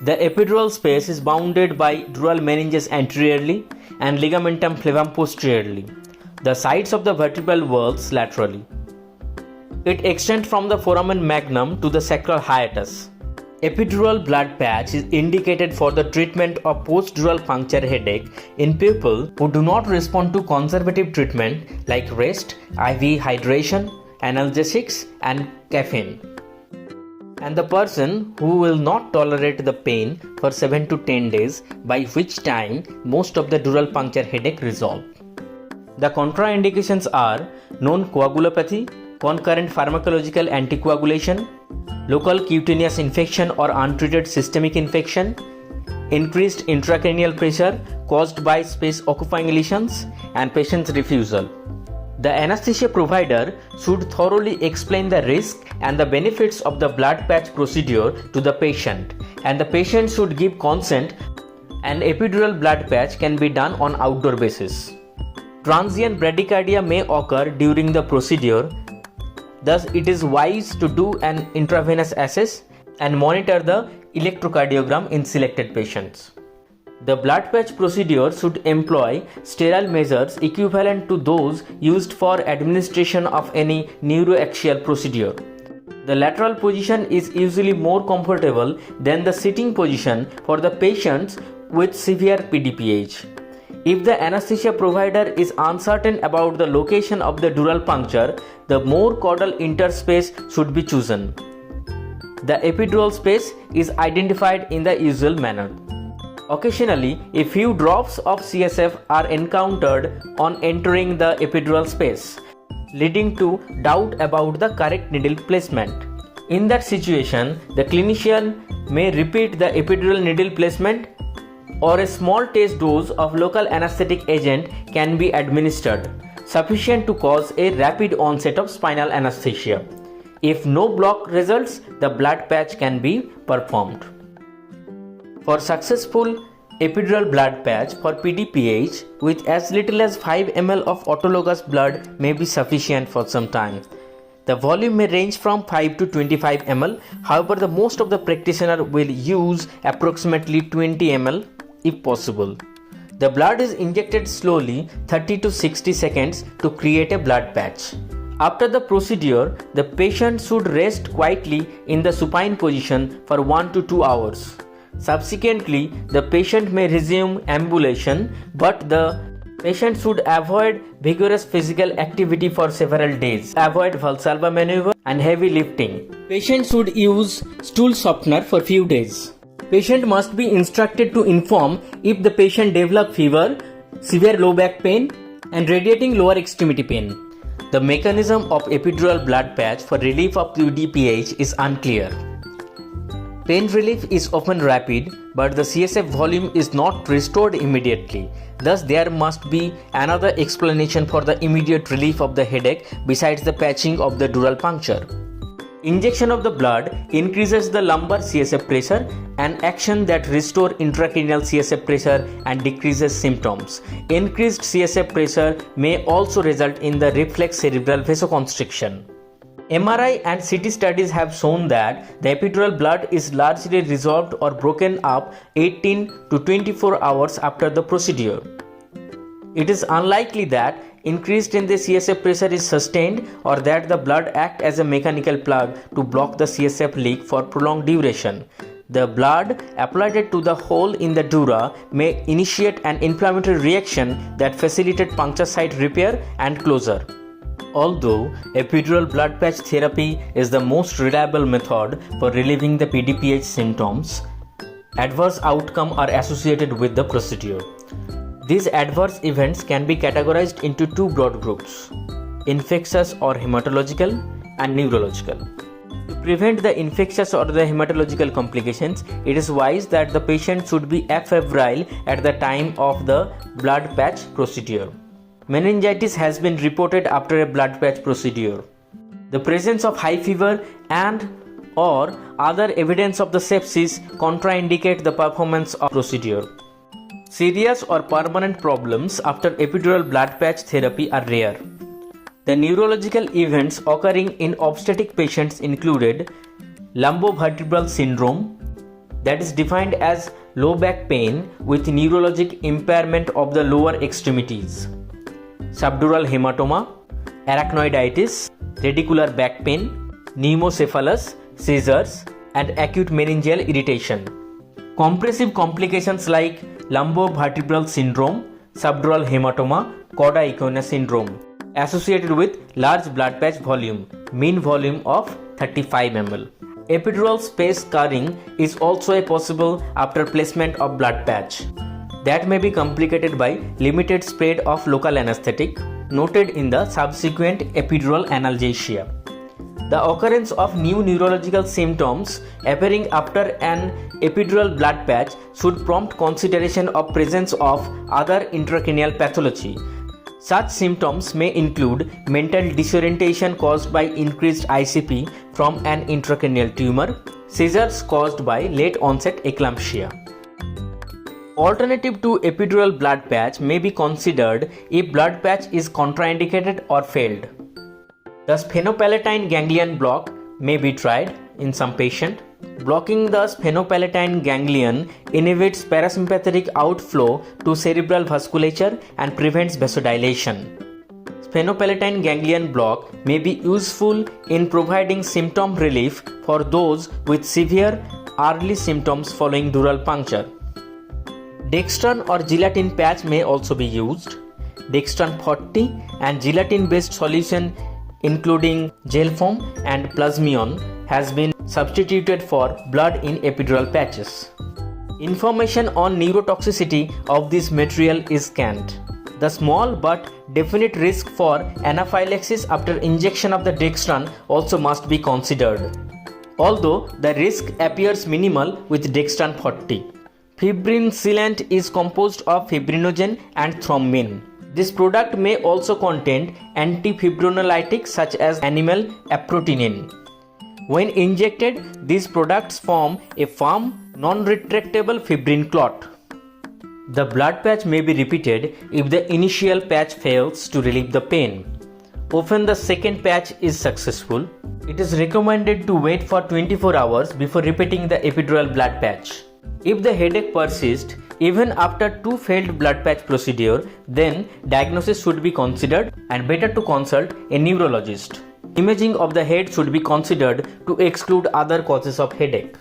The epidural space is bounded by dural meninges anteriorly and ligamentum flavum posteriorly. The sides of the vertebral whorls laterally. It extends from the foramen magnum to the sacral hiatus. Epidural blood patch is indicated for the treatment of post-dural puncture headache in people who do not respond to conservative treatment like rest, IV hydration, analgesics and caffeine, and the person who will not tolerate the pain for 7 to 10 days, by which time most of the dural puncture headache resolve. The contraindications are known coagulopathy, concurrent pharmacological anticoagulation, local cutaneous infection or untreated systemic infection, increased intracranial pressure caused by space occupying lesions, and patient's refusal. The anesthesia provider should thoroughly explain the risk and the benefits of the blood patch procedure to the patient, and the patient should give consent. An epidural blood patch can be done on outdoor basis. Transient bradycardia may occur during the procedure. Thus, it is wise to do an intravenous access and monitor the electrocardiogram in selected patients. The blood patch procedure should employ sterile measures equivalent to those used for administration of any neuroaxial procedure. The lateral position is usually more comfortable than the sitting position for the patients with severe PDPH. If the anesthesia provider is uncertain about the location of the dural puncture, the more caudal interspace should be chosen. The epidural space is identified in the usual manner. Occasionally, a few drops of CSF are encountered on entering the epidural space, leading to doubt about the correct needle placement. In that situation, the clinician may repeat the epidural needle placement, or a small test dose of local anesthetic agent can be administered, sufficient to cause a rapid onset of spinal anesthesia. If no block results, the blood patch can be performed. For successful epidural blood patch for PDPH, with as little as 5 ml of autologous blood may be sufficient for some time. The volume may range from 5 to 25 ml. However, the most of the practitioner will use approximately 20 ml if possible. The blood is injected slowly 30 to 60 seconds to create a blood patch. After the procedure, the patient should rest quietly in the supine position for 1 to 2 hours. Subsequently, the patient may resume ambulation, but the patient should avoid vigorous physical activity for several days. Avoid Valsalva maneuver and heavy lifting. Patient should use stool softener for few days. Patient must be instructed to inform if the patient develop fever, severe low back pain, and radiating lower extremity pain. The mechanism of epidural blood patch for relief of PDPH is unclear. Pain relief is often rapid, but the CSF volume is not restored immediately. Thus, there must be another explanation for the immediate relief of the headache besides the patching of the dural puncture. Injection of the blood increases the lumbar CSF pressure, an action that restores intracranial CSF pressure and decreases symptoms. Increased CSF pressure may also result in the reflex cerebral vasoconstriction. MRI and CT studies have shown that the epidural blood is largely resolved or broken up 18 to 24 hours after the procedure. It is unlikely that increase in the CSF pressure is sustained or that the blood acts as a mechanical plug to block the CSF leak for prolonged duration. The blood applied to the hole in the dura may initiate an inflammatory reaction that facilitates puncture site repair and closure. Although epidural blood patch therapy is the most reliable method for relieving the PDPH symptoms, adverse outcomes are associated with the procedure. These adverse events can be categorized into two broad groups: infectious or hematological and neurological. To prevent the infectious or the hematological complications, it is wise that the patient should be afebrile at the time of the blood patch procedure. Meningitis has been reported after a blood patch procedure. The presence of high fever and or other evidence of the sepsis contraindicate the performance of procedure. Serious or permanent problems after epidural blood patch therapy are rare. The neurological events occurring in obstetric patients included lumbovertebral syndrome, that is defined as low back pain with neurologic impairment of the lower extremities, subdural hematoma, arachnoiditis, radicular back pain, pneumocephalus, seizures, and acute meningeal irritation. Compressive complications like lumbovertebral syndrome, subdural hematoma, cauda equina syndrome, associated with large blood patch volume, mean volume of 35 ml. Epidural space scarring is also a possible after placement of blood patch. That may be complicated by limited spread of local anesthetic, noted in the subsequent epidural analgesia. The occurrence of new neurological symptoms appearing after an epidural blood patch should prompt consideration of presence of other intracranial pathology. Such symptoms may include mental disorientation caused by increased ICP from an intracranial tumor, seizures caused by late onset eclampsia. Alternative to epidural blood patch may be considered if blood patch is contraindicated or failed. The sphenopalatine ganglion block may be tried in some patient. Blocking the sphenopalatine ganglion inhibits parasympathetic outflow to cerebral vasculature and prevents vasodilation. Sphenopalatine ganglion block may be useful in providing symptom relief for those with severe early symptoms following dural puncture. Dextran or gelatin patch may also be used. Dextran 40 and gelatin based solution including gel foam and plasmion has been substituted for blood in epidural patches. Information on neurotoxicity of this material is scant. The small but definite risk for anaphylaxis after injection of the dextran also must be considered, although the risk appears minimal with dextran 40. Fibrin sealant is composed of fibrinogen and thrombin. This product may also contain antifibrinolytic such as animal aprotinin. When injected, these products form a firm, non-retractable fibrin clot. The blood patch may be repeated if the initial patch fails to relieve the pain. Often the second patch is successful. It is recommended to wait for 24 hours before repeating the epidural blood patch. If the headache persists, even after 2 failed blood patch procedure, then diagnosis should be considered and better to consult a neurologist. Imaging of the head should be considered to exclude other causes of headache.